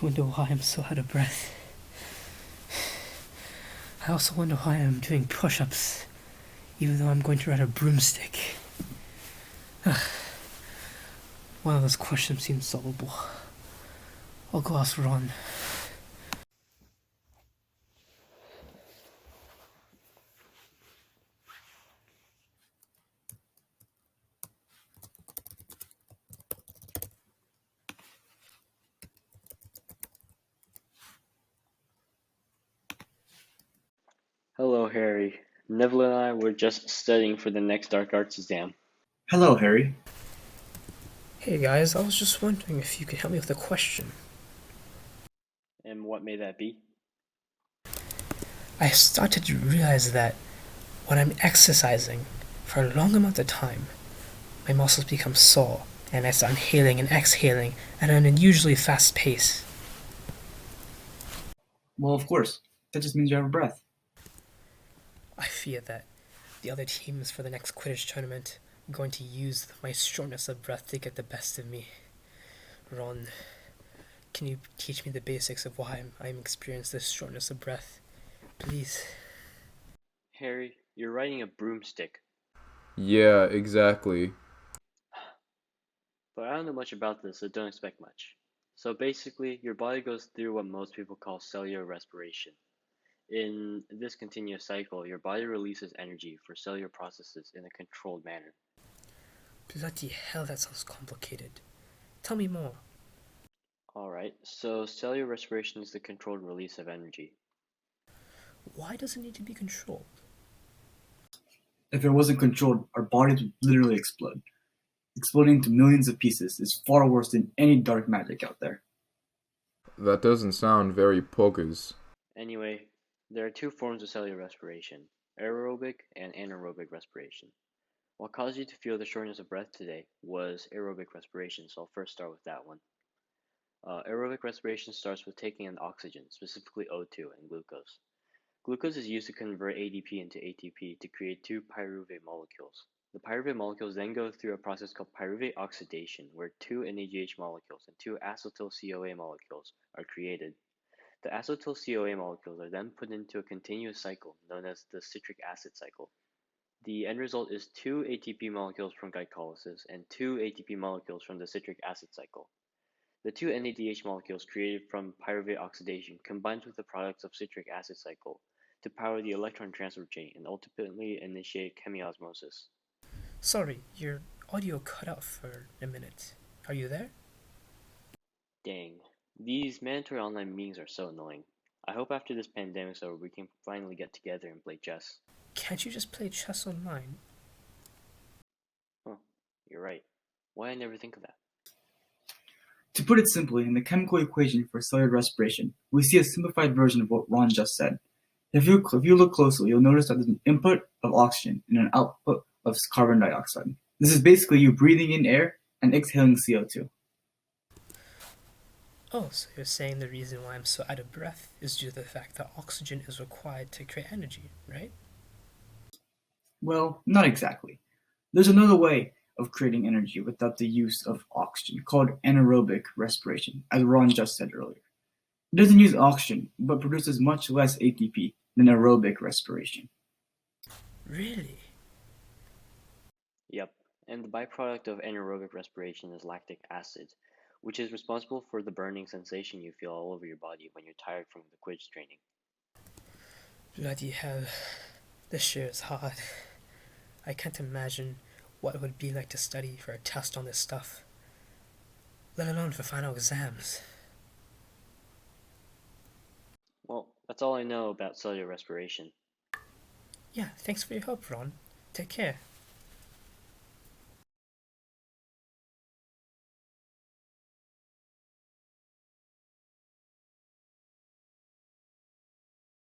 wonder why I'm so out of breath. I also wonder why I'm doing push-ups, even though I'm going to ride a broomstick. One of those questions seems solvable. I'll go ask Ron. Hello, Harry. Neville and I were just studying for the next dark arts exam. Hello, Harry. Hey guys, I was just wondering if you could help me with a question. And what may that be? I started to realize that when I'm exercising for a long amount of time, my muscles become sore, and I start inhaling and exhaling at an unusually fast pace. Well, of course. That just means you have a breath. I fear that the other teams for the next Quidditch tournament are going to use my shortness of breath to get the best of me. Ron, can you teach me the basics of why I'm experiencing this shortness of breath? Please. Harry, you're riding a broomstick. Yeah, exactly. But I don't know much about this, so don't expect much. So basically, your body goes through what most people call cellular respiration. In this continuous cycle, your body releases energy for cellular processes in a controlled manner. Bloody hell, that sounds complicated. Tell me more. Alright, so cellular respiration is the controlled release of energy. Why does it need to be controlled? If it wasn't controlled, our bodies would literally explode. Exploding into millions of pieces is far worse than any dark magic out there. That doesn't sound very poggers. Anyway, there are two forms of cellular respiration, aerobic and anaerobic respiration. What caused you to feel the shortness of breath today was aerobic respiration, so I'll first start with that one. Aerobic respiration starts with taking in oxygen, specifically O2 and glucose. Glucose is used to convert ADP into ATP to create two pyruvate molecules. The pyruvate molecules then go through a process called pyruvate oxidation, where two NADH molecules and two acetyl CoA molecules are created. The acetyl CoA molecules are then put into a continuous cycle known as the citric acid cycle. The end result is two ATP molecules from glycolysis and two ATP molecules from the citric acid cycle. The two NADH molecules created from pyruvate oxidation combines with the products of citric acid cycle to power the electron transfer chain and ultimately initiate chemiosmosis. Sorry, your audio cut out for a minute. Are you there? Dang, these mandatory online meetings are so annoying. I hope after this pandemic's over we can finally get together and play chess. Can't you just play chess online? Huh, you're right. Why I never think of that? To put it simply, in the chemical equation for cellular respiration, we see a simplified version of what Ron just said. If you look closely, you'll notice that there's an input of oxygen and an output of carbon dioxide. This is basically you breathing in air and exhaling CO2. Oh, so you're saying the reason why I'm so out of breath is due to the fact that oxygen is required to create energy, right? Well, not exactly. There's another way of creating energy without the use of oxygen, called anaerobic respiration, as Ron just said earlier. It doesn't use oxygen, but produces much less ATP than aerobic respiration. Really? Yep, and the byproduct of anaerobic respiration is lactic acid, which is responsible for the burning sensation you feel all over your body when you're tired from the quiz training. Bloody hell. This year is hard. I can't imagine what it would be like to study for a test on this stuff, let alone for final exams. Well, that's all I know about cellular respiration. Yeah, thanks for your help, Ron. Take care.